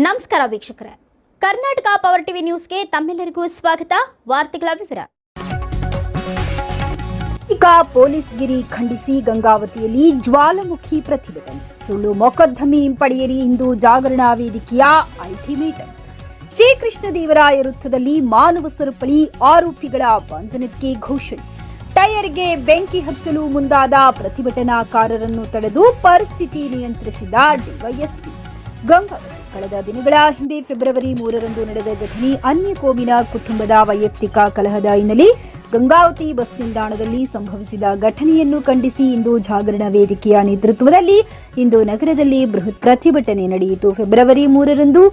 ನಮಸ್ಕಾರ ವೀಕ್ಷಕರೇ, Karnataka power TV ನ್ಯೂಸ್ಗೆ ತಮ್ಮೆಲ್ಲರಿಗೂ ಸ್ವಾಗತ. ವಾರ್ತೆಗಳ ವಿವರ. ಈಗ ಪೊಲೀಸ್ ಗಿರಿ ಖಂಡಿಸಿ ಗಂಗಾವತಿಯಲ್ಲಿ ಜ್ವಾಲಾಮುಖಿ ಪ್ರತಿಭಟನೆ. ಸುಳ್ಳು ಮೊಕದ್ದಮೆ ಹಿಂಪಡೆಯಿರಿ ಹಿಂದೂ ಜಾಗರಣಾ ವೇದಿಕೆಯ ಅಲ್ಟಿಮೇಟಮ್. ಶ್ರೀಕೃಷ್ಣದೇವರಾಯ ವೃತ್ತದಲ್ಲಿ ಮಾನವ ಸರಪಳಿ ಆರೋಪಿಗಳ ಬಂಧನಕ್ಕೆ ಘೋಷಣೆ. ಟೈರ್ಗೆ ಬೆಂಕಿ ಹಚ್ಚಲು ಮುಂದಾದ ಪ್ರತಿಭಟನಾಕಾರರನ್ನು ತಡೆದು ಪರಿಸ್ಥಿತಿ ನಿಯಂತ್ರಿಸಿದ ಡಿವೈಎಸ್ಪಿ. ಗಂಗಾವತಿ. ಕಳೆದ ದಿನಗಳ ಹಿಂದೆ ಫೆಬ್ರವರಿ 3ರಂದು ನಡೆದ ಘಟನೆ ಅನ್ಯ ಕೋಮಿನ ಕುಟುಂಬದ ವೈಯಕ್ತಿಕ ಕಲಹದ ಹಿನ್ನೆಲೆ ಗಂಗಾವತಿ ಬಸ್ ನಿಲ್ದಾಣದಲ್ಲಿ ಸಂಭವಿಸಿದ ಘಟನೆಯನ್ನು ಖಂಡಿಸಿ ಹಿಂದೂ ಜಾಗರಣ ವೇದಿಕೆಯ ನೇತೃತ್ವದಲ್ಲಿ ಇಂದು ನಗರದಲ್ಲಿ ಬೃಹತ್ ಪ್ರತಿಭಟನೆ ನಡೆಯಿತು. ಫೆಬ್ರವರಿ 3ರಂದು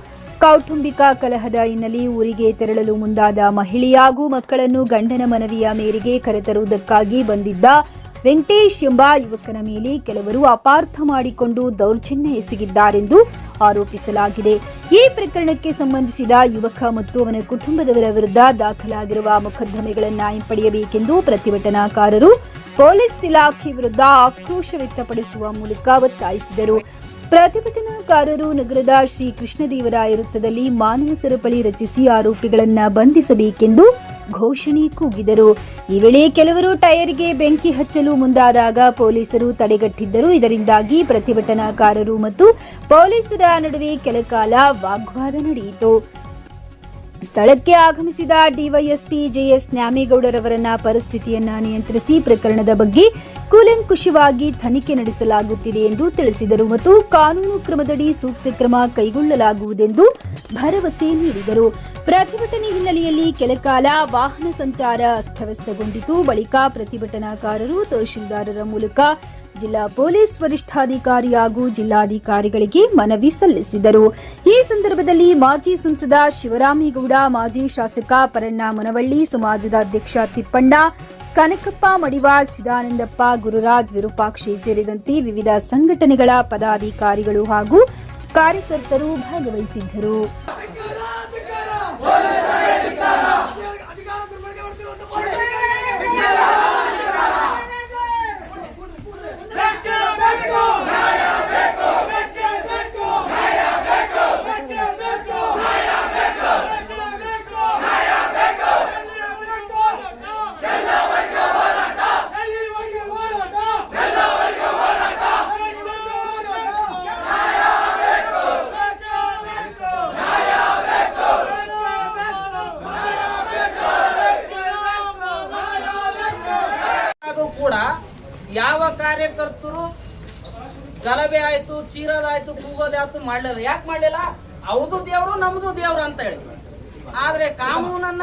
ಕೌಟುಂಬಿಕ ಕಲಹದ ಹಿನ್ನೆಲೆ ಊರಿಗೆ ತೆರಳಲು ಮುಂದಾದ ಮಹಿಳೆ ಹಾಗೂ ಮಕ್ಕಳನ್ನು ಗಂಡನ ಮನವಿಯ ಮೇರೆಗೆ ಕರೆತರುವುದಕ್ಕಾಗಿ ಬಂದಿದ್ದ ವೆಂಕಟೇಶ್ ಎಂಬ ಯುವಕನ ಮೇಲೆ ಕೆಲವರು ಅಪಾರ್ಥ ಮಾಡಿಕೊಂಡು ದೌರ್ಜನ್ಯ ಎಸಗಿದ್ದಾರೆಂದು ಆರೋಪಿಸಲಾಗಿದೆ. ಈ ಪ್ರಕರಣಕ್ಕೆ ಸಂಬಂಧಿಸಿದ ಯುವಕ ಮತ್ತು ಅವನ ಕುಟುಂಬದವರ ವಿರುದ್ಧ ದಾಖಲಾಗಿರುವ ಮೊಕದ್ದಮೆಗಳನ್ನು ಹಿಂಪಡೆಯಬೇಕೆಂದು ಪ್ರತಿಭಟನಾಕಾರರು ಪೊಲೀಸ್ ಇಲಾಖೆ ವಿರುದ್ಧ ಆಕ್ರೋಶ ವ್ಯಕ್ತಪಡಿಸುವ ಮೂಲಕ ಒತ್ತಾಯಿಸಿದರು. ಪ್ರತಿಭಟನಾಕಾರರು ನಗರದ ಶ್ರೀ ಕೃಷ್ಣದೇವರಾಯ ವೃತ್ತದಲ್ಲಿ ಮಾನವ ಸರಪಳಿ ರಚಿಸಿ ಆರೋಪಿಗಳನ್ನು ಬಂಧಿಸಬೇಕೆಂದು ಘೋಷಣೆ ಕೂಗಿದರು. ಈ ವೇಳೆ ಕೆಲವರು ಟೈರ್ಗೆ ಬೆಂಕಿ ಹಚ್ಚಲು ಮುಂದಾದಾಗ ಪೊಲೀಸರು ತಡೆಗಟ್ಟಿದ್ದರು. ಇದರಿಂದಾಗಿ ಪ್ರತಿಭಟನಾಕಾರರು ಮತ್ತು ಪೊಲೀಸರ ನಡುವೆ ಕೆಲಕಾಲ ವಾಗ್ವಾದ ನಡೆಯಿತು. ಸ್ಥಳಕ್ಕೆ ಆಗಮಿಸಿದ ಡಿವೈಎಸ್ಪಿ ಜೆಎಸ್ ನ್ಯಾಮೇಗೌಡರವರನ್ನ ಪರಿಸ್ಥಿತಿಯನ್ನ ನಿಯಂತ್ರಿಸಿ ಪ್ರಕರಣದ ಬಗ್ಗೆ ಕೂಲಂಕುಷವಾಗಿ ತನಿಖೆ ನಡೆಸಲಾಗುತ್ತಿದೆ ಎಂದು ತಿಳಿಸಿದರು ಮತ್ತು ಕಾನೂನು ಕ್ರಮದಡಿ ಸೂಕ್ತ ಕ್ರಮ ಕೈಗೊಳ್ಳಲಾಗುವುದೆಂದು ಭರವಸೆ ನೀಡಿದರು. ಪ್ರತಿಭಟನೆ ಹಿನ್ನೆಲೆಯಲ್ಲಿ ಕೆಲಕಾಲ ವಾಹನ ಸಂಚಾರ ಅಸ್ತವ್ಯಸ್ತಗೊಂಡಿತು. ಬಳಿಕ ಪ್ರತಿಭಟನಾಕಾರರು ತಹಶೀಲ್ದಾರರ ಮೂಲಕ ಜಿಲ್ಲಾ ಪೊಲೀಸ್ ವರಿಷ್ಠಾಧಿಕಾರಿ ಹಾಗೂ ಜಿಲ್ಲಾಧಿಕಾರಿಗಳಿಗೆ ಮನವಿ ಸಲ್ಲಿಸಿದರು. ಈ ಸಂದರ್ಭದಲ್ಲಿ ಮಾಜಿ ಸಂಸದ ಶಿವರಾಮೇಗೌಡ, ಮಾಜಿ ಶಾಸಕ ಪರಣ್ಣ ಮುನವಳ್ಳಿ, ಸಮಾಜದ ಅಧ್ಯಕ್ಷ ತಿಪ್ಪಣ್ಣ, ಕನಕಪ್ಪ ಮಡಿವಾಳ್, ಚಿದಾನಂದಪ್ಪ, ಗುರುರಾಜ್, ವಿರೂಪಾಕ್ಷಿ ಸೇರಿದಂತೆ ವಿವಿಧ ಸಂಘಟನೆಗಳ ಪದಾಧಿಕಾರಿಗಳು ಹಾಗೂ ಕಾರ್ಯಕರ್ತರು ಭಾಗವಹಿಸಿದ್ದರು. ಕೂಡ ಯಾವ ಕಾರ್ಯಕರ್ತರು ಗಲಭೆ ಆಯ್ತು, ಚೀರೋದಾಯ್ತು, ಕೂಗೋದಾಯ್ತು ಮಾಡಲಿಲ್ಲ. ಯಾಕೆ ಮಾಡಲಿಲ್ಲ? ಅವ್ರದು ದೇವ್ರು ನಮ್ದು ದೇವ್ರು ಅಂತ ಹೇಳಿ. ಆದ್ರೆ ಕಾನೂನನ್ನ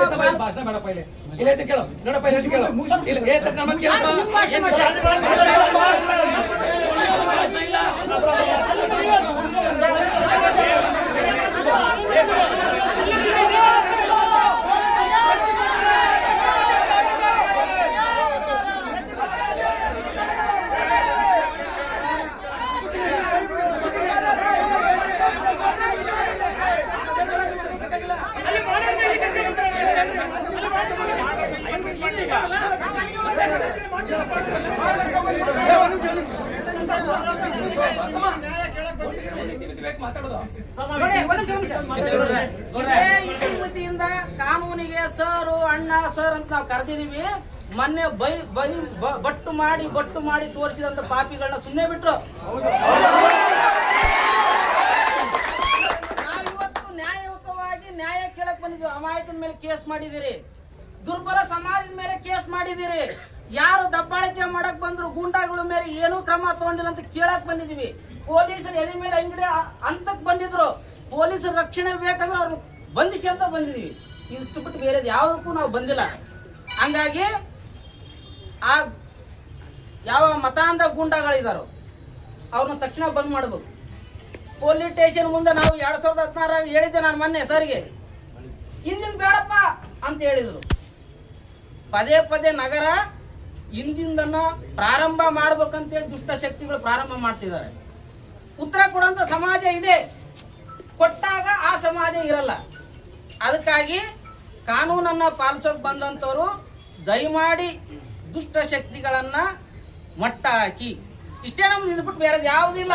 ಇತಿಮಿತಿಯಿಂದ ಕಾನೂನಿಗೆ ಸರ್ ಅಣ್ಣ ಸರ್ ಅಂತ ನಾವು ಕರೆದಿದೀವಿ. ಮೊನ್ನೆ ಬಟ್ಟು ಮಾಡಿ ತೋರಿಸಿದಂತ ಪಾಪಿಗಳನ್ನ ಸುಮ್ಮನೆ ಬಿಟ್ರು. ನಾವಿವತ್ತು ನ್ಯಾಯಯುತವಾಗಿ ನ್ಯಾಯ ಕೇಳಕ್ ಬಂದಿದ್ವಿ. ಅಮಾಯಕನ ಮೇಲೆ ಕೇಸ್ ಮಾಡಿದಿರಿ, ದುರ್ಬಲ ಸಮಾಜದ ಮೇಲೆ ಕೇಸ್ ಮಾಡಿದಿರಿ. ಯಾರು ದಬ್ಬಾಳಿಕೆ ಮಾಡಕ್ ಬಂದ್ರು ಗೂಂಡಾಗಳ ಮೇಲೆ ಏನೂ ಕ್ರಮ ತಗೊಂಡಿಲ್ಲ ಅಂತ ಕೇಳಕ್ ಬಂದಿದೀವಿ. ಪೊಲೀಸರು ಎದೆ ಮೇಲೆ ಅಂಗಡಿ ಅಂತಕ್ ಬಂದಿದ್ರು. ಪೊಲೀಸರ ರಕ್ಷಣೆ ಬೇಕಂದ್ರೆ ಅವ್ರನ್ನ ಬಂಧಿಸಿ ಅಂತ ಬಂದಿದೀವಿ. ಇಷ್ಟು ಬಿಟ್ಟು ಬೇರೆ ಯಾವುದಕ್ಕೂ ನಾವು ಬಂದಿಲ್ಲ. ಹಂಗಾಗಿ ಆ ಯಾವ ಮತಾಂಧ ಗೂಂಡಾಗಳಿದಾರೋ ಅವ್ರನ್ನ ತಕ್ಷಣ ಬಂದ್ ಮಾಡಬೇಕು. ಪೊಲೀಸ್ ಸ್ಟೇಷನ್ ಮುಂದೆ ನಾವು 2016 ಹೇಳಿದ್ದೆ ನಾನು ಮೊನ್ನೆ ಸರ್ಗೆ, ಹಿಂದಿನ ಬೇಡಪ್ಪ ಅಂತ ಹೇಳಿದ್ರು. ಪದೇ ನಗರ ಹಿಂದಿಂದನ್ನ ಪ್ರಾರಂಭ ಮಾಡ್ಬೇಕಂತೇಳಿ ದುಷ್ಟ ಶಕ್ತಿಗಳು ಪ್ರಾರಂಭ ಮಾಡ್ತಿದ್ದಾರೆ. ಉತ್ತರ ಕೊಡುವಂತ ಸಮಾಜ ಇದೆ, ಕೊಟ್ಟಾಗ ಆ ಸಮಾಜ ಇರಲ್ಲ. ಅದಕ್ಕಾಗಿ ಕಾನೂನನ್ನ ಪಾಲಿಸೋಕೆ ಬಂದಂತವರು ದಯಮಾಡಿ ದುಷ್ಟ ಶಕ್ತಿಗಳನ್ನ ಮಟ್ಟ ಹಾಕಿ ಇಷ್ಟೇ ನಮ್ದು. ಇದು ಬಿಟ್ಟು ಬೇರೆ ಯಾವುದಿಲ್ಲ.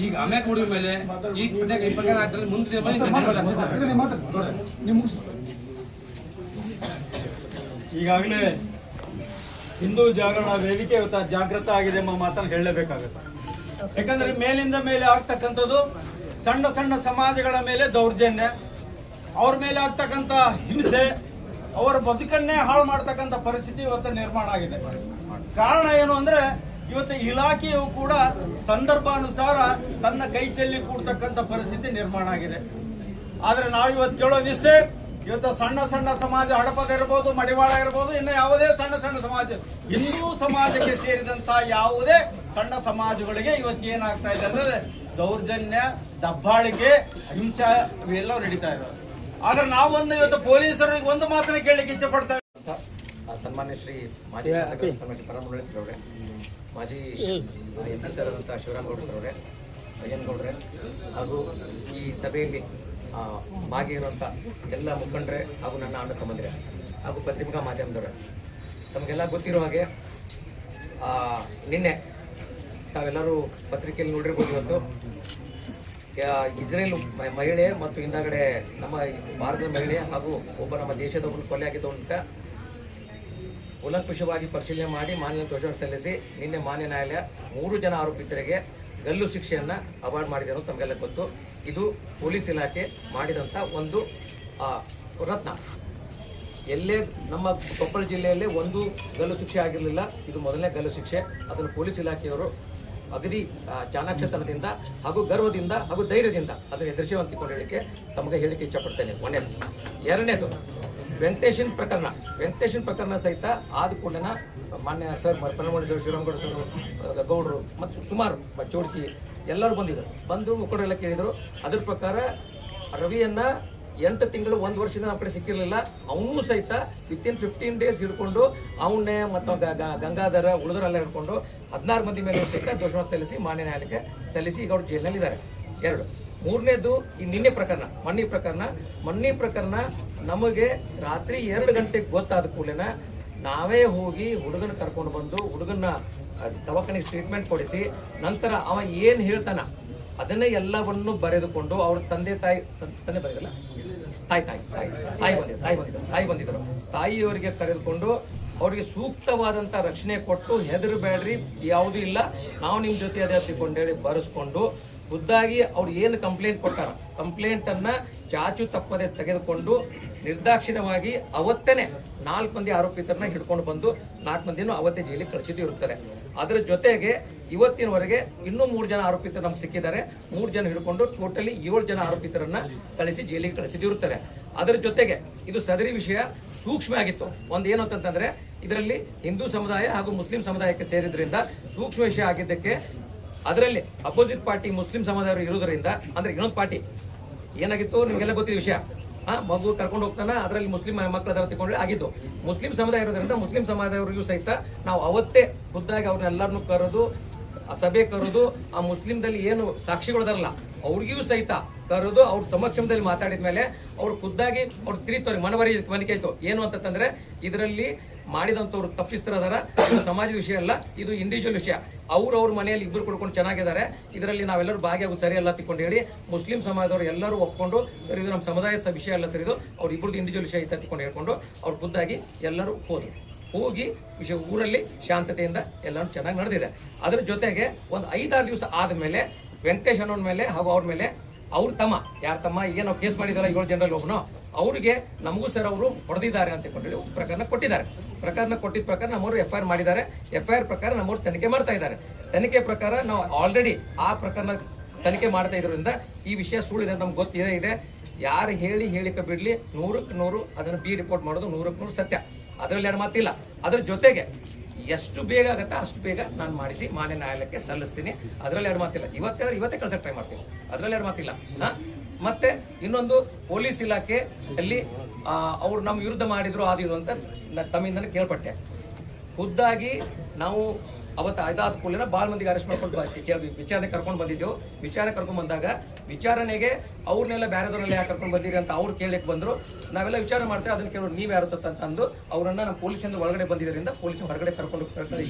ಈಗ ಆಮ್ಯಾಗ ನೋಡಿದ ಮೇಲೆ ಈ ಪ್ರಕರಣ ಆದ್ಮೇಲೆ ಮುಂದೆ ಈಗಾಗಲೇ ಹಿಂದೂ ಜಾಗರಣ ವೇದಿಕೆ ಇವತ್ತು ಜಾಗೃತ ಆಗಿದೆ ಎಂಬ ಮಾತನ್ನು ಹೇಳಲೇಬೇಕಾಗುತ್ತೆ. ಯಾಕಂದ್ರೆ ಮೇಲಿಂದ ಮೇಲೆ ಆಗ್ತಕ್ಕಂಥದ್ದು ಸಣ್ಣ ಸಣ್ಣ ಸಮಾಜಗಳ ಮೇಲೆ ದೌರ್ಜನ್ಯ, ಅವ್ರ ಮೇಲೆ ಆಗ್ತಕ್ಕಂಥ ಹಿಂಸೆ, ಅವರ ಬದುಕನ್ನೇ ಹಾಳು ಮಾಡ್ತಕ್ಕಂಥ ಪರಿಸ್ಥಿತಿ ಇವತ್ತು ನಿರ್ಮಾಣ ಆಗಿದೆ. ಕಾರಣ ಏನು ಅಂದ್ರೆ ಇವತ್ತು ಇಲಾಖೆಯು ಕೂಡ ಸಂದರ್ಭಾನುಸಾರ ತನ್ನ ಕೈ ಚೆಲ್ಲಿ ಕೂಡ್ತಕ್ಕಂಥ ಪರಿಸ್ಥಿತಿ ನಿರ್ಮಾಣ ಆಗಿದೆ. ಆದ್ರೆ ನಾವು ಇವತ್ತು ಕೇಳೋದಿಷ್ಟೇ, ಇವತ್ತು ಸಣ್ಣ ಸಣ್ಣ ಸಮಾಜ, ಹಡಪದ ಇರ್ಬೋದು, ಮಡಿವಾಳ ಇರ್ಬೋದು, ಇನ್ನು ಯಾವುದೇ ಸಣ್ಣ ಸಣ್ಣ ಸಮಾಜ, ಹಿಂದೂ ಸಮಾಜಕ್ಕೆ ಸೇರಿದಂತ ಯಾವುದೇ ಸಣ್ಣ ಸಮಾಜಗಳಿಗೆ ಇವತ್ತು ಏನಾಗ್ತಾ ಇದೆ ಅಂದ್ರೆ ದೌರ್ಜನ್ಯ, ದಬ್ಬಾಳಿಕೆ, ಹಿಂಸೆ ಇವೆಲ್ಲ ನಡೀತಾ ಇದಾವೆ. ಆದ್ರೆ ನಾವೊಂದು ಇವತ್ತು ಪೊಲೀಸರಿಗೆ ಒಂದು ಮಾತನ್ನ ಕೇಳಲಿಕ್ಕೆ ಇಚ್ಛೆ ಪಡ್ತಾ ಸನ್ಮಾನ್ಯ ಶ್ರೀ ಮಾಜಿ ಪರಮುರಳಿ ಸರ್ ಅವರೇ, ಮಾಜಿ MP ಸರ್ ಆದಂಥ ಶಿವರಾಮಗೌಡ ಸರ್ ಅವರೇ, ಭಜನ್ಗೌಡ್ರೆ, ಹಾಗೂ ಈ ಸಭೆಯಲ್ಲಿ ಭಾಗಿಯಾಗಿರುವಂಥ ಎಲ್ಲ ಮುಖಂಡರೇ ಹಾಗೂ ನನ್ನ ಅಣ್ಣ ತಮ್ಮಂದಿರೇ ಹಾಗೂ ಪತ್ರಿಕಾ ಮಾಧ್ಯಮದವರೇ, ತಮಗೆಲ್ಲ ಗೊತ್ತಿರೋ ಹಾಗೆ ನಿನ್ನೆ ತಾವೆಲ್ಲರೂ ಪತ್ರಿಕೆಯಲ್ಲಿ ನೋಡಿರ್ಬೋದು, ಇವತ್ತು ಇಸ್ರೇಲ್ ಮಹಿಳೆ ಮತ್ತು ಹಿಂದಾಗಡೆ ನಮ್ಮ ಭಾರತದ ಮಹಿಳೆ ಹಾಗೂ ಒಬ್ಬ ನಮ್ಮ ದೇಶದ ಒಬ್ಬರು ಕೊಲೆ ಆಗಿದ್ದು ಅಂತ ಕೂಲಂಕುಷವಾಗಿ ಪರಿಶೀಲನೆ ಮಾಡಿ ಮಾನ್ಯ ದೋಷ ಸಲ್ಲಿಸಿ ನಿನ್ನೆ ಮಾನ್ಯ ನ್ಯಾಯಾಲಯ 3 ಜನ ಆರೋಪಿತರಿಗೆ ಗಲ್ಲು ಶಿಕ್ಷೆಯನ್ನು ಅವಾರ್ಡ್ ಮಾಡಿದೆ ಅನ್ನೋದು ತಮಗೆಲ್ಲ ಗೊತ್ತು. ಇದು ಪೊಲೀಸ್ ಇಲಾಖೆ ಮಾಡಿದಂಥ ಒಂದು ರತ್ನ. ಎಲ್ಲೇ ನಮ್ಮ ಕೊಪ್ಪಳ ಜಿಲ್ಲೆಯಲ್ಲೇ ಒಂದು ಗಲ್ಲು ಶಿಕ್ಷೆ ಆಗಿರಲಿಲ್ಲ, ಇದು ಮೊದಲನೇ ಗಲ್ಲು ಶಿಕ್ಷೆ. ಅದನ್ನು ಪೊಲೀಸ್ ಇಲಾಖೆಯವರು ಅಗದಿ ಚಾಣಾಕ್ಷತನದಿಂದ ಹಾಗೂ ಗರ್ವದಿಂದ ಹಾಗೂ ಧೈರ್ಯದಿಂದ ಅದನ್ನು ಎದುರಿಸುವಂತಿಕೊಂಡು ಹೇಳಿಕೆ ತಮಗೆ ಹೇಳಿಕೆ ಇಚ್ಛಪಡ್ತೇನೆ. ಮೊನ್ನೆದು. ಎರಡನೇದು ವೆಂಕಟೇಶನ್ ಪ್ರಕರಣ ಸಹಿತ ಆದ ಕೂಡಲೇ ಮಾನ್ಯ ಸರ್ ಪರಮುರಳಿ ಸರ್, ಶಿವರಾಮಗೌಡ ಸರ್, ಗೌಡರು ಮತ್ತು ಸುಮಾರು ಚೌಡ್ಕಿ ಎಲ್ಲರೂ ಬಂದು ಮುಖಂಡರೆಲ್ಲ ಕೇಳಿದರು. ಅದ್ರ ಪ್ರಕಾರ ರವಿಯನ್ನ 8 ತಿಂಗಳು 1 ವರ್ಷದಿಂದ ನಮ್ಮ ಕಡೆ ಸಿಕ್ಕಿರಲಿಲ್ಲ. ಅವನು ಸಹಿತ ವಿತಿನ್ 15 ಡೇಸ್ ಹಿಡ್ಕೊಂಡು ಅವನ್ನೇ ಮತ್ತು ಗಂಗಾಧರ ಉಳಿದರೆಲ್ಲ ಹಿಡ್ಕೊಂಡು 16 ಮಂದಿ ಮೇಲೆ ಸಹಿತ ದೋಷವನ್ನು ಸಲ್ಲಿಸಿ ಮಾನ್ಯ ನ್ಯಾಯಾಲಯಕ್ಕೆ ಸಲ್ಲಿಸಿ ಈಗ ಅವರು ಜೈಲಿನಲ್ಲಿದ್ದಾರೆ. 2. ಮೂರನೇದು ಈ ಮೊನ್ನೆ ಪ್ರಕರಣ ನಮಗೆ ರಾತ್ರಿ 2 ಗಂಟೆಗೆ ಗೊತ್ತಾದ ಕೂಡಲೇ ನಾವೇ ಹೋಗಿ ಹುಡುಗನ ಕರ್ಕೊಂಡು ಬಂದು ಹುಡುಗನ ದವಾಖಾನೆಗೆ ಟ್ರೀಟ್ಮೆಂಟ್ ಕೊಡಿಸಿ ನಂತರ ಅವ ಏನು ಹೇಳ್ತಾನ ಅದನ್ನೇ ಎಲ್ಲವನ್ನು ಬರೆದುಕೊಂಡು ಅವ್ರ ತಂದೆ ಬರೆದಿಲ್ಲ, ತಾಯಿ ಬಂದಿದ್ರು. ತಾಯಿಯವರಿಗೆ ಕರೆದುಕೊಂಡು ಅವರಿಗೆ ಸೂಕ್ತವಾದಂಥ ರಕ್ಷಣೆ ಕೊಟ್ಟು ಹೆದರಬೇಡ್ರಿ, ಯಾವುದೂ ಇಲ್ಲ, ನಾವು ನಿಮ್ಮ ಜೊತೆ ಅದೇ ಹತ್ತಿಕೊಂಡೇಳಿ ಬರೆಸ್ಕೊಂಡು ಖುದ್ದಾಗಿ ಅವ್ರು ಏನು ಕಂಪ್ಲೇಂಟ್ ಕೊಟ್ಟಾರ ಕಂಪ್ಲೇಂಟನ್ನು ಚಾಚು ತಪ್ಪದೆ ತೆಗೆದುಕೊಂಡು ನಿರ್ದಾಕ್ಷಿಣ್ಯವಾಗಿ ಅವತ್ತೇನೆ 4 ಮಂದಿ ಆರೋಪಿತರನ್ನ ಹಿಡ್ಕೊಂಡು ಬಂದು 4 ಮಂದಿನೂ ಅವತ್ತೇ ಜೈಲಿಗೆ ಕಳಿಸಿದ್ದು ಇರುತ್ತದೆ. ಅದರ ಜೊತೆಗೆ ಇವತ್ತಿನವರೆಗೆ ಇನ್ನೂ 3 ಜನ ಆರೋಪಿತರು ನಮ್ಗೆ ಸಿಕ್ಕಿದ್ದಾರೆ. 3 ಜನ ಹಿಡ್ಕೊಂಡು ಟೋಟಲಿ 7 ಜನ ಆರೋಪಿತರನ್ನ ಕಳಿಸಿ ಜೈಲಿಗೆ ಕಳಿಸಿದ್ದು ಇರುತ್ತದೆ. ಅದರ ಜೊತೆಗೆ ಇದು ಸದರಿ ವಿಷಯ ಸೂಕ್ಷ್ಮ ಆಗಿತ್ತು. ಒಂದು ಏನು ಅಂತಂದ್ರೆ ಇದರಲ್ಲಿ ಹಿಂದೂ ಸಮುದಾಯ ಹಾಗೂ ಮುಸ್ಲಿಂ ಸಮುದಾಯಕ್ಕೆ ಸೇರಿದ್ರಿಂದ ಸೂಕ್ಷ್ಮ ವಿಷಯ ಆಗಿದ್ದಕ್ಕೆ ಅದರಲ್ಲಿ ಅಪೋಸಿಟ್ ಪಾರ್ಟಿ ಮುಸ್ಲಿಂ ಸಮುದಾಯರು ಇರೋದ್ರಿಂದ, ಅಂದ್ರೆ ಇನ್ನೊಂದು ಪಾರ್ಟಿ ಏನಾಗಿತ್ತು ನಿಮಗೆಲ್ಲ ಗೊತ್ತಿದ್ದ ವಿಷಯ, ಮಗು ಕರ್ಕೊಂಡು ಹೋಗ್ತಾನೆ, ಅದರಲ್ಲಿ ಮುಸ್ಲಿಂ ಮಕ್ಕಳ ದರ ತಗೊಂಡ್ರೆ ಆಗಿದ್ದು. ಮುಸ್ಲಿಂ ಸಮುದಾಯ ಇರೋದ್ರಿಂದ ಮುಸ್ಲಿಂ ಸಮುದಾಯವರಿಗೂ ಸಹಿತ ನಾವು ಅವತ್ತೇ ಖುದ್ದಾಗಿ ಅವ್ರನ್ನೆಲ್ಲರನ್ನು ಕರೆದು ಸಭೆ ಕರೆದು ಆ ಮುಸ್ಲಿಂದಲ್ಲಿ ಏನು ಸಾಕ್ಷಿಗಳದಾರಲ್ಲ ಅವ್ರಿಗೂ ಸಹಿತ ಕರೆದು ಅವ್ರ ಸಮಕ್ಷಮದಲ್ಲಿ ಮಾತಾಡಿದ ಮೇಲೆ ಅವ್ರು ಖುದ್ದಾಗಿ ಅವ್ರು ತಿರುಗ್ತವ್ರಿಗೆ ಮನವರಿಕೆ ಆಯ್ತು. ಏನು ಅಂತಂದ್ರೆ ಇದರಲ್ಲಿ ಮಾಡಿದಂಥವ್ರು ತಪ್ಪಿಸ್ತಿರೋದಾರ, ಇದು ಸಮಾಜದ ವಿಷಯ ಅಲ್ಲ, ಇದು ಇಂಡಿವಿಜುವಲ್ ವಿಷಯ. ಅವ್ರ ಮನೆಯಲ್ಲಿ ಇಬ್ಬರು ಕುಡ್ಕೊಂಡು ಚೆನ್ನಾಗಿದ್ದಾರೆ, ಇದರಲ್ಲಿ ನಾವೆಲ್ಲರೂ ಭಾಗಿಯಾಗೋದು ಸರಿ ಅಲ್ಲ ತಿಳ್ಕೊಂಡು ಹೇಳಿ ಮುಸ್ಲಿಂ ಸಮಾಜದವರು ಎಲ್ಲರೂ ಒಪ್ಕೊಂಡು ಸರಿ ಇದು ನಮ್ಮ ಸಮುದಾಯದ ವಿಷಯ ಅಲ್ಲ ಸರಿ, ಇದು ಅವ್ರ ಇಬ್ಬರದ್ದು ಇಂಡಿವಿಜುವಲ್ ವಿಷಯ ಐತೆ ತಿಳ್ಕೊಂಡು ಹೇಳ್ಕೊಂಡು ಅವ್ರು ಖುದ್ದಾಗಿ ಎಲ್ಲರೂ ಹೋಗಿ ವಿಷಯ ಊರಲ್ಲಿ ಶಾಂತತೆಯಿಂದ ಎಲ್ಲರೂ ಚೆನ್ನಾಗಿ ನಡೆದಿದೆ. ಅದರ ಜೊತೆಗೆ ಒಂದು 5-6 ದಿವಸ ಆದಮೇಲೆ ವೆಂಕಟೇಶ್ ಅನ್ನೋನ್ ಮೇಲೆ ಹಾಗೂ ಅವ್ರ ಮೇಲೆ ಅವ್ರ ತಮ್ಮ ಈಗ ನಾವು ಕೇಸ್ ಮಾಡಿದಾರಲ್ಲ 7 ಜನರಲ್ಲಿ ಒಬ್ಬನು, ಅವ್ರಿಗೆ ನಮಗೂ ಸರ್ ಅವರು ಹೊಡೆದಿದ್ದಾರೆ ಅಂತ ಕೊಂಡ್ರೆ ಪ್ರಕರಣ ಕೊಟ್ಟಿದ್ದಾರೆ. ಪ್ರಕರಣ ಕೊಟ್ಟಿದ್ದ ಪ್ರಕಾರ ನಮ್ಮವರು FIR ಮಾಡಿದ್ದಾರೆ. FIR ಪ್ರಕಾರ ನಮ್ಮವರು ತನಿಖೆ ಮಾಡ್ತಾ ಇದ್ದಾರೆ. ತನಿಖೆ ಪ್ರಕಾರ ನಾವು ಆಲ್ರೆಡಿ ಆ ಪ್ರಕರಣ ತನಿಖೆ ಮಾಡ್ತಾ ಇದ್ರಿಂದ ಈ ವಿಷಯ ಸುಳ್ಳಿದೆ ನಮ್ಗೆ ಗೊತ್ತಿದೆ ಇದೆ. ಯಾರು ಹೇಳಿಕೆ ಬಿಡ್ಲಿ 100ಕ್ಕೆ 100 ಅದನ್ನು ರಿಪೋರ್ಟ್ ಮಾಡೋದು 100ಕ್ಕೆ 100 ಸತ್ಯ, ಅದರಲ್ಲಿ 2 ಮಾತಿಲ್ಲ. ಅದ್ರ ಜೊತೆಗೆ ಎಷ್ಟು ಬೇಗ ಆಗುತ್ತೆ ಅಷ್ಟು ಬೇಗ ನಾನು ಮಾಡಿಸಿ ಮಾನ್ಯ ನ್ಯಾಯಾಲಯಕ್ಕೆ ಸಲ್ಲಿಸ್ತೀನಿ, ಅದರಲ್ಲಿ 2 ಮಾತಿಲ್ಲ. ಇವತ್ತೇ ಕಳ್ಸಕ್ಕೆ ಟ್ರೈ ಮಾಡ್ತೀನಿ, ಅದರಲ್ಲಿ 2 ಮಾತಿಲ್ಲ. ಮತ್ತೆ ಇನ್ನೊಂದು ಪೊಲೀಸ್ ಇಲಾಖೆಯಲ್ಲಿ ಅವ್ರು ನಮ್ಮ ವಿರುದ್ಧ ಮಾಡಿದ್ರು ಆದಿದ್ರು ಅಂತ ತಮ್ಮಿಂದನೇ ಕೇಳ್ಪಟ್ಟೆ. ಖುದ್ದಾಗಿ ನಾವು ಅವತ್ತು 5 ಕೂಡಲೇ ಭಾಳ ಮಂದಿಗೆ ಅರೆಸ್ಟ್ ಮಾಡ್ಕೊಂಡು ವಿಚಾರಣೆ ಕರ್ಕೊಂಡು ಬಂದಿದ್ದೆವು. ವಿಚಾರಣೆ ಕರ್ಕೊಂಡು ಬಂದಾಗ ವಿಚಾರಣೆಗೆ ಅವ್ರನ್ನೆಲ್ಲ ಬೇರೆದವ್ರನ್ನೆಲ್ಲ ಯಾಕೆ ಕರ್ಕೊಂಡು ಬಂದಿರಿ ಅಂತ ಅವ್ರು ಕೇಳಕ್ಕೆ ಬಂದ್ರು. ನಾವೆಲ್ಲ ವಿಚಾರ ಮಾಡ್ತೇವೆ, ಅದನ್ನ ಕೇಳೋರು ನೀವು ಯಾರು ಅಂತ ಅಂದು ಅವರನ್ನ ನಮ್ಮ ಪೊಲೀಸರಿಂದ ಒಳಗಡೆ ಬಂದಿದ್ದರಿಂದ ಪೊಲೀಸ್ ಹೊರಗಡೆ ಕರ್ಕೊಂಡು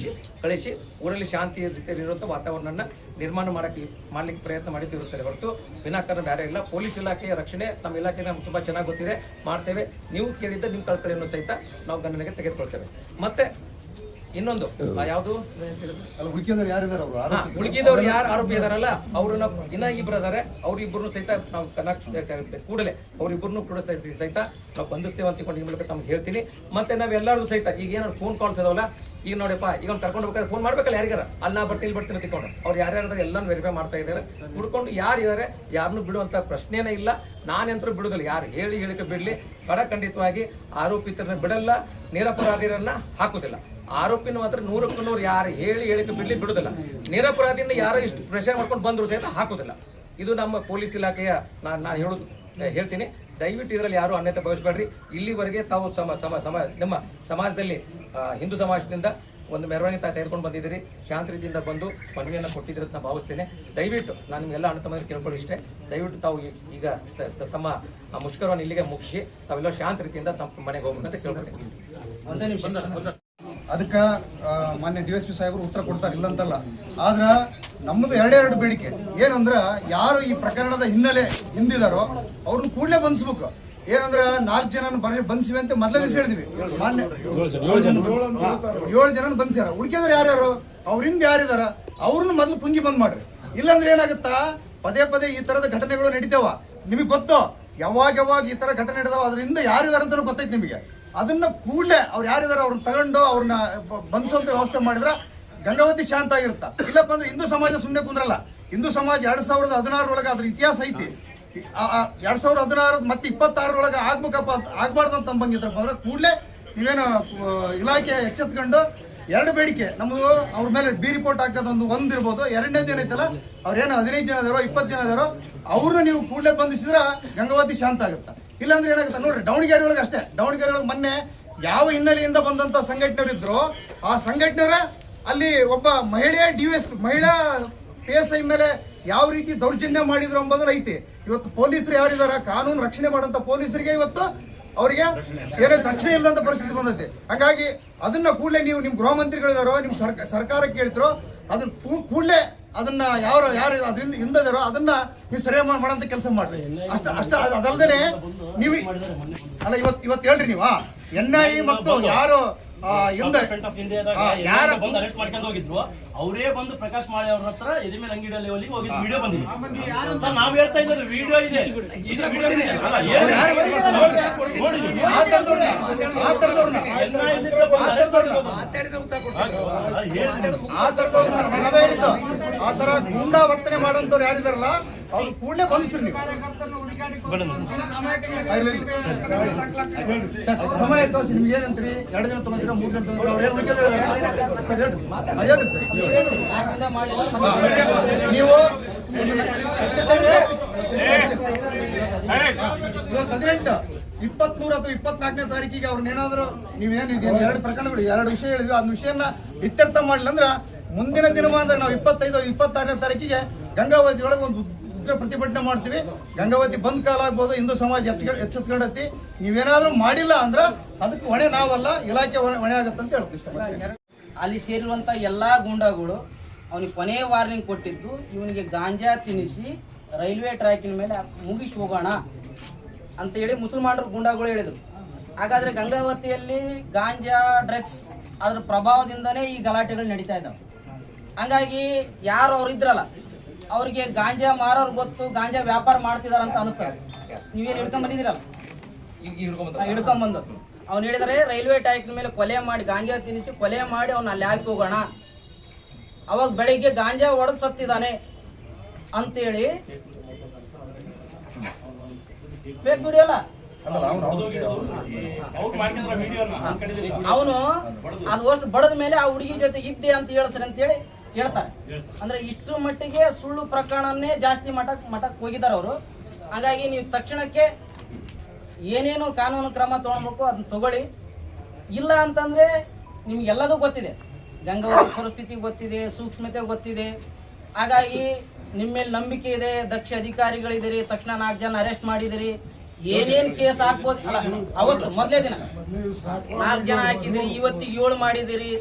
ಕಳಿಸಿ ಊರಲ್ಲಿ ಶಾಂತಿ ಇರುವಂಥ ವಾತಾವರಣನ ನಿರ್ಮಾಣ ಮಾಡ್ಲಿಕ್ಕೆ ಪ್ರಯತ್ನ ಮಾಡಿದ್ದಿರುತ್ತದೆ ಹೊರತು ವಿನಾಕಾರಣ ಬೇರೆ ಇಲ್ಲ. ಪೊಲೀಸ್ ಇಲಾಖೆಯ ರಕ್ಷಣೆ ನಮ್ಮ ಇಲಾಖೆ ನಮ್ಗೆ ತುಂಬಾ ಚೆನ್ನಾಗಿ ಗೊತ್ತಿದೆ, ಮಾಡ್ತೇವೆ. ನೀವು ಕೇಳಿದ್ದ ನಿಮ್ಮ ಕಳ್ಕಳಿಯನ್ನು ಸಹಿತ ನಾವು ಗಣನೆಗೆ ತೆಗೆದುಕೊಳ್ತೇವೆ. ಮತ್ತೆ ಇನ್ನೊಂದು ಯಾವುದು ಉಳಿಕಿದವ್ರು ಯಾರು ಆರೋಪಿ ಇದಾರಲ್ಲ ಅವ್ರನ್ನ ಇನ್ನ ಇಬ್ರು ಅದಾರೆ, ಅವ್ರಿಬ್ರು ಸಹಿತ ನಾವು ಕೂಡಲೇ ಅವ್ರಿಬ್ರು ಕೂಡ ಸಹಿತ ನಾವು ಬಂಧಿಸ್ತೇವೆ ಅಂತ ಈ ಮೂಲಕ ತಮ್ಗೆ ಹೇಳ್ತೀನಿ. ಮತ್ತೆ ನಾವೆಲ್ಲರೂ ಸಹಿತ ಈಗ ಏನಾದ್ರು ಫೋನ್ ಕಾಲ್ಸ್ ಇದಾವಲ್ಲ, ಈಗ ನೋಡಪ್ಪ ಈಗ ಕರ್ಕೊಂಡು ಹೋಗ್ಬೇಕಾದ್ರೆ ಫೋನ್ ಮಾಡ್ಬೇಕಲ್ಲ ಯಾರಿಗಾರ, ಅಲ್ಲಿ ನಾ ಬರ್ತೀನಿ ತಿಳ್ಕೊಂಡು ಅವ್ರು ಯಾರ್ಯಾರು ಎಲ್ಲಾನು ವೆರಿಫೈ ಮಾಡ್ತಾ ಇದ್ದಾರೆ. ಹುಡ್ಕೊಂಡು ಯಾರು ಇದಾರೆ ಯಾರನ್ನು ಬಿಡುವಂತ ಪ್ರಶ್ನೆನೇ ಇಲ್ಲ. ನಾನೆಂತರೂ ಬಿಡುದಿಲ್ಲ, ಯಾರು ಹೇಳಿಕೆ ಬಿಡ್ಲಿ. ಖಂಡಿತವಾಗಿ ಆರೋಪಿತರನ್ನ ಬಿಡಲ್ಲ, ನಿರಪರಾಧಿರನ್ನ ಹಾಕುದಿಲ್ಲ. ಆರೋಪಿನ ಮಾತ್ರ 100ಕ್ಕೆ 100 ಯಾರು ಹೇಳಿಕೆ ಬಿಡುದಿಲ್ಲ. ನಿರಪರಾಧಿಯಿಂದ ಯಾರೋ ಇಷ್ಟು ಪ್ರೆಷರ್ ಮಾಡ್ಕೊಂಡು ಬಂದ್ರು ಸಹಿತ ಹಾಕುದಿಲ್ಲ. ಇದು ನಮ್ಮ ಪೊಲೀಸ್ ಇಲಾಖೆಯ ನಾನು ಹೇಳ್ತೀನಿ. ದಯವಿಟ್ಟು ಇದರಲ್ಲಿ ಯಾರು ಅನ್ಯತೆ ಭಾವಿಸಬೇಡ್ರಿ. ಇಲ್ಲಿವರೆಗೆ ತಾವು ನಮ್ಮ ಸಮಾಜದಲ್ಲಿ ಹಿಂದೂ ಸಮಾಜದಿಂದ ಒಂದು ಮೆರವಣಿಗೆ ತೆಗೆದುಕೊಂಡು ಬಂದಿದ್ದೀರಿ, ಶಾಂತ ರೀತಿಯಿಂದ ಬಂದು ಮನವಿಯನ್ನು ಕೊಟ್ಟಿದ್ದೀರಿ ಅಂತ ನಾನು ಭಾವಿಸ್ತೇನೆ. ದಯವಿಟ್ಟು ನಾನು ನಿಮ್ಗೆಲ್ಲ ಅಣ್ಣತಮ್ಮಂದಿರು ಕೇಳ್ಕೊಳ್ಳಿ ಇಷ್ಟೇ, ದಯವಿಟ್ಟು ತಾವು ಈಗ ತಮ್ಮ ಮುಷ್ಕರವನ್ನು ಇಲ್ಲಿಗೆ ಮುಗಿಸಿ ತಾವೆಲ್ಲ ಶಾಂತ ರೀತಿಯಿಂದ ತಮ್ಮ ಮನೆಗೆ ಹೋಗ್ಬೇಕಂತ ಕೇಳ್ಕೊಳ್ತೀನಿ. ಒಂದೇ ನಿಮಿಷ. ಅದಕ್ಕೆ ಮಾನ್ಯ DSP ಸಾಹೇಬರು ಉತ್ತರ ಕೊಡ್ತಾರೆ, ಇಲ್ಲಂತಲ್ಲ. ಆದ್ರೆ ನಮ್ಮದು ಎರಡೆರಡು ಬೇಡಿಕೆ ಏನಂದ್ರ, ಯಾರು ಈ ಪ್ರಕರಣದ ಹಿನ್ನೆಲೆ ಹಿಂದಿದಾರೋ ಅವ್ರನ್ನ ಕೂಡಲೇ ಬಂಧಿಸ್ಬೇಕು. ಏನಂದ್ರ 4 ಜನ ಬಂಧಿಸಿವೆ ಅಂತ ಮೊದಲೇ ದಿವಸ ಹೇಳಿದ್ವಿ. ಮಾನ್ಯ 7 ಜನ ಬಂಧಿಸ್ಯಾರ. ಉಳಿಕೆದ್ರೆ ಯಾರ್ಯಾರು ಅವ್ರಿಂದ ಯಾರಿದಾರ ಅವ್ರನ್ನ ಮೊದಲು ಪುಂಗಿ ಬಂದ್ ಮಾಡ್ರಿ. ಇಲ್ಲಾಂದ್ರೆ ಏನಾಗುತ್ತಾ, ಪದೇ ಈ ತರದ ಘಟನೆಗಳು ನಡೀತಾವ. ನಿಮಗೆ ಗೊತ್ತು, ಯಾವಾಗ ಈ ತರ ಘಟನೆ ನಡೆದಾವ ಅದರಿಂದ ಯಾರಿದಾರ ಅಂತ ಗೊತ್ತೈತಿ ನಿಮಗೆ. ಅದನ್ನ ಕೂಡಲೇ ಅವ್ರು ಯಾರಿದಾರ ಅವ್ರನ್ನ ತಗೊಂಡು ಅವ್ರನ್ನ ಬಂಧಿಸುವಂತ ವ್ಯವಸ್ಥೆ ಮಾಡಿದ್ರೆ ಗಂಗಾವತಿ ಶಾಂತ ಆಗಿರುತ್ತ. ಇಲ್ಲಪ್ಪ ಅಂದ್ರೆ ಹಿಂದೂ ಸಮಾಜ ಸುಮ್ಮನೆ ಕುಂದ್ರಲ್ಲ. ಹಿಂದೂ ಸಮಾಜ 2016 ಅದ್ರ ಇತಿಹಾಸ ಐತಿ. 2016 ಮತ್ತೆ 26 ಆಗ್ಬಾರ್ದು ಅಂತ ಬಂಗಿದ್ರಪ್ಪ ಅಂದ್ರೆ ಕೂಡಲೇ ನೀವೇನು ಇಲಾಖೆ ಎಚ್ಚೆತ್ಕೊಂಡು 2 ಬೇಡಿಕೆ ನಮ್ದು ಅವ್ರ ಮೇಲೆ ಬಿ ರಿಪೋರ್ಟ್ ಹಾಕೋದೊಂದು ಒಂದಿರ್ಬೋದು. ಎರಡನೇದು ಏನೈತಲ್ಲ, ಅವ್ರೇನು 15 ಜನ ಇದಾರೋ 20 ಜನ ಇದಾರೋ ಅವ್ರನ್ನ ನೀವು ಕೂಡಲೇ ಬಂಧಿಸಿದ್ರೆ ಗಂಗಾವತಿ ಶಾಂತ ಆಗುತ್ತೆ. ಇಲ್ಲಾಂದ್ರೆ ಏನಾಗುತ್ತೆ ನೋಡ್ರಿ, ದಾವಣಗೆರೆ ಒಳಗೆ ಅಷ್ಟೇ. ದಾವಣಗೆರೆ ಒಳಗೆ ಮೊನ್ನೆ ಯಾವ ಹಿನ್ನೆಲೆಯಿಂದ ಬಂದಂತ ಸಂಘಟನೆಯವರು ಇದ್ರು, ಆ ಸಂಘಟನೆಯವರ ಅಲ್ಲಿ ಒಬ್ಬ ಮಹಿಳೆಯ ಮಹಿಳಾ PSI ಮೇಲೆ ಯಾವ ರೀತಿ ದೌರ್ಜನ್ಯ ಮಾಡಿದ್ರು ಎಂಬುದು ಐತಿ. ಇವತ್ತು ಪೊಲೀಸರು ಯಾರಿದಾರ, ಕಾನೂನು ರಕ್ಷಣೆ ಮಾಡಂತ ಪೊಲೀಸರಿಗೆ ಇವತ್ತು ಅವರಿಗೆ ಏನೇ ರಕ್ಷಣೆ ಇಲ್ಲದಂತ ಪರಿಸ್ಥಿತಿ ಬಂದೈತಿ. ಹಾಗಾಗಿ ಅದನ್ನ ಕೂಡಲೇ ನೀವು ನಿಮ್ಮ ಗೃಹ ಮಂತ್ರಿಗಳಿದಾರೋ, ನಿಮ್ಮ ಸರ್ಕಾರಕ್ಕೆ ಹೇಳ್ತಿರೋ, ಅದನ್ನ ಕೂಡಲೇ ಅದನ್ನ ಯಾರು ಅದರಿಂದ ಹಿಂದಿದಾರೋ ಅದನ್ನ ನೀವು ಸರಿಯಾಗಿ ಮಾಡೋಂಥ ಕೆಲಸ ಮಾಡ್ರಿ. ಅಷ್ಟ ಅದಲ್ದೇನೆ ನೀವು ಅಲ್ಲ ಇವತ್ತು ಹೇಳ್ರಿ, ನೀವು NIA ಮತ್ತು ಯಾರು ಅರೆಸ್ಟ್ ಮಾಡ್ಕೊಂಡು ಹೋಗಿದ್ರು, ಅವರೇ ಬಂದು ಪ್ರಕಾಶ್ ಮಾಳಿ ಅವ್ರ ಹತ್ರ ಎದೆ ಮೇಲೆ ಅಂಗಡಿ ಲೆವೆಲ್ಗೆ ಹೋಗಿದ್ದು ವಿಡಿಯೋ ಬಂದಿದೆ. ನಾವು ಹೇಳ್ತಾ ಇರೋದು ವಿಡಿಯೋ ಇದೆ. ಆ ತರ ಗೂಂಡಾ ವರ್ತನೆ ಮಾಡೋಂಥವ್ರು ಯಾರಿದಾರಲ್ಲ ಅವ್ರು ಕೂಡಲೇ ಬಂಧಿಸ್ರಿ ನೀವು. ಸಮಯ ತೋರಿಸಿ ನಿಮ್ಗೆ ಏನಂತೀರಿ, 2 ದಿನ ತಗೊಂಡಿರೋ 3 ದಿನ ತಗೊಂಡ್ರೆ ಅವ್ರು ಏನು ಉಳಿಕೆದ್ರೆ ನೀವು 18, 23 ಅಥವಾ 24ನೇ ತಾರೀಕಿಗೆ ಅವ್ರನ್ನೇನಾದ್ರು ನೀವೇನಿದೆ 2 ಪ್ರಕರಣಗಳು 2 ವಿಷಯ ಹೇಳಿದ್ವಿ, ಅದನ್ನ ವಿಷಯನ ಇತ್ಯರ್ಥ ಮಾಡಲಿಲ್ಲ ಅಂದ್ರೆ ಮುಂದಿನ ದಿನಮಾನದಾಗ ನಾವು 25, 26ನೇ ತಾರೀಕಿಗೆ ಗಂಗಾವತಿ ಒಳಗೆ ಒಂದು ಉಗ್ರ ಪ್ರತಿಭಟನೆ ಮಾಡ್ತೀವಿ. ಗಂಗಾವತಿ ಬಂದ್ ಕಾಲ ಆಗ್ಬೋದು. ಹಿಂದೂ ಸಮಾಜ ಎಚ್ಚೆತ್ಕೊಂಡೈತಿ. ನೀವೇನಾದ್ರೂ ಮಾಡಿಲ್ಲ ಅಂದ್ರೆ ಅದಕ್ಕೆ ಹೊಣೆ ನಾವಲ್ಲ, ಇಲಾಖೆ ಹೊಣೆ ಆಗತ್ತೆ ಅಂತ ಹೇಳ್ತೀವಿ. ಅಲ್ಲಿ ಸೇರಿರುವಂತ ಎಲ್ಲಾ ಗೂಂಡಾಗಳು ಅವನಿಗೆ ಕೊನೆಯ ವಾರ್ನಿಂಗ್ ಕೊಟ್ಟಿದ್ದು, ಇವನಿಗೆ ಗಾಂಜಾ ತಿನ್ನಿಸಿ ರೈಲ್ವೆ ಟ್ರ್ಯಾಕಿನ ಮೇಲೆ ಮುಗಿಸಿ ಹೋಗೋಣ ಅಂತ ಹೇಳಿ ಮುಸಲ್ಮಾನರು ಗೂಂಡಾಗಳು ಹೇಳಿದ್ರು. ಹಾಗಾದ್ರೆ ಗಂಗಾವತಿಯಲ್ಲಿ ಗಾಂಜಾ ಡ್ರಗ್ಸ್ ಅದ್ರ ಪ್ರಭಾವದಿಂದನೇ ಈ ಗಲಾಟೆಗಳು ನಡೀತಾ ಇದ್ದಾವೆ. ಹಂಗಾಗಿ ಯಾರು ಅವ್ರು ಇದ್ರಲ್ಲ ಅವ್ರಿಗೆ ಗಾಂಜಾ ಮಾರೋರು ಗೊತ್ತು, ಗಾಂಜಾ ವ್ಯಾಪಾರ ಮಾಡ್ತಿದಾರ ಅಂತ ಅನಿಸ್ತಾರೆ. ನೀವೇನು ಹಿಡ್ಕೊಂಡ್ ಬಂದಿದ್ದೀರಲ್ಲ, ಹಿಡ್ಕೊಂಡ್ಬಂದು ಅವ್ನು ಹೇಳಿದರೆ ರೈಲ್ವೆ ಟ್ರ್ಯಾಕಿನ ಮೇಲೆ ಕೊಲೆ ಮಾಡಿ ಗಾಂಜಾ ತಿನ್ನಿಸಿ ಕೊಲೆ ಮಾಡಿ ಅವ್ನ ಅಲ್ಲಿ ಹಾಕಿ ಹೋಗೋಣ, ಅವಾಗ ಬೆಳಿಗ್ಗೆ ಗಾಂಜಾ ಹೊಡೆದು ಸತ್ತಿದ್ದಾನೆ ಅಂತೇಳಿ ಫೇಕ್ ವಿಡಿಯೋ ಅಲ್ಲ ಅವನು ಅದು ಅಷ್ಟು ಬಡದ ಮೇಲೆ ಆ ಹುಡುಗಿ ಜೊತೆ ಇದ್ದೆ ಅಂತ ಹೇಳ್ತಾರೆ ಅಂತೇಳಿ ಹೇಳ್ತಾರೆ. ಅಂದ್ರೆ ಇಷ್ಟು ಮಟ್ಟಿಗೆ ಸುಳ್ಳು ಪ್ರಕರಣನೇ ಜಾಸ್ತಿ ಮಠಕ್ಕೆ ಹೋಗಿದ್ದಾರೆ ಅವರು. ಹಾಗಾಗಿ ನೀವು ತಕ್ಷಣಕ್ಕೆ ಏನೇನು ಕಾನೂನು ಕ್ರಮ ತಗೊಳ್ಬೇಕು ಅದನ್ನ ತಗೊಳ್ಳಿ. ಇಲ್ಲ ಅಂತಂದ್ರೆ ನಿಮ್ಗೆಲ್ಲದೂ ಗೊತ್ತಿದೆ, ಗಂಗಾವತಿ ಪರಿಸ್ಥಿತಿ ಗೊತ್ತಿದೆ, ಸೂಕ್ಷ್ಮತೆ ಗೊತ್ತಿದೆ. ಹಾಗಾಗಿ ನಿಮ್ಮ ಮೇಲೆ ನಂಬಿಕೆ ಇದೆ, ದಕ್ಷ ಅಧಿಕಾರಿಗಳಿದ್ದೀರಿ, ತಕ್ಷಣ 4 ಜನ ಅರೆಸ್ಟ್ ಮಾಡಿದಿರಿ, ಏನೇನ್ ಕೇಸ್ ಹಾಕ್ಬೋದು. ಅಲ್ಲ, ಅವತ್ತು ಮೊದಲೇ ದಿನ 4 ಜನ ಹಾಕಿದಿರಿ, ಇವತ್ತಿಗೆ 7 ಮಾಡಿದಿರಿ.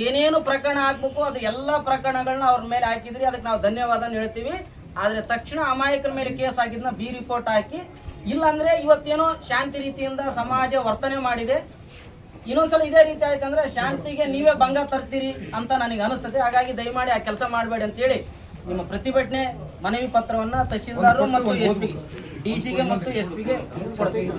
ಏನೇನು ಪ್ರಕರಣ ಹಾಕ್ಬೇಕು ಅದು ಎಲ್ಲ ಪ್ರಕರಣಗಳನ್ನ ಅವ್ರ ಮೇಲೆ ಹಾಕಿದ್ರಿ, ಅದಕ್ಕೆ ನಾವು ಧನ್ಯವಾದ ಹೇಳ್ತೀವಿ. ಆದ್ರೆ ತಕ್ಷಣ ಅಮಾಯಕರ ಮೇಲೆ ಕೇಸ್ ಹಾಕಿದ್ನ ಬಿ ರಿಪೋರ್ಟ್ ಹಾಕಿ, ಇಲ್ಲಾಂದ್ರೆ ಇವತ್ತೇನೋ ಶಾಂತಿ ರೀತಿಯಿಂದ ಸಮಾಜ ವರ್ತನೆ ಮಾಡಿದೆ, ಇನ್ನೊಂದ್ಸಲ ಇದೇ ರೀತಿ ಆಯ್ತಂದ್ರೆ ಶಾಂತಿಗೆ ನೀವೇ ಭಂಗ ತರ್ತೀರಿ ಅಂತ ನನಗೆ ಅನಿಸ್ತದೆ. ಹಾಗಾಗಿ ದಯಮಾಡಿ ಆ ಕೆಲಸ ಮಾಡಬೇಡಿ ಅಂತ ಹೇಳಿ ನಿಮ್ಮ ಪ್ರತಿಭಟನೆ ಮನವಿ ಪತ್ರವನ್ನ ತಹಶೀಲ್ದಾರ್ ಮತ್ತು SP ಗೆ, DC ಗೆ ಮತ್ತು SP ಗೆ ಕೊಡ್ತೀವಿ.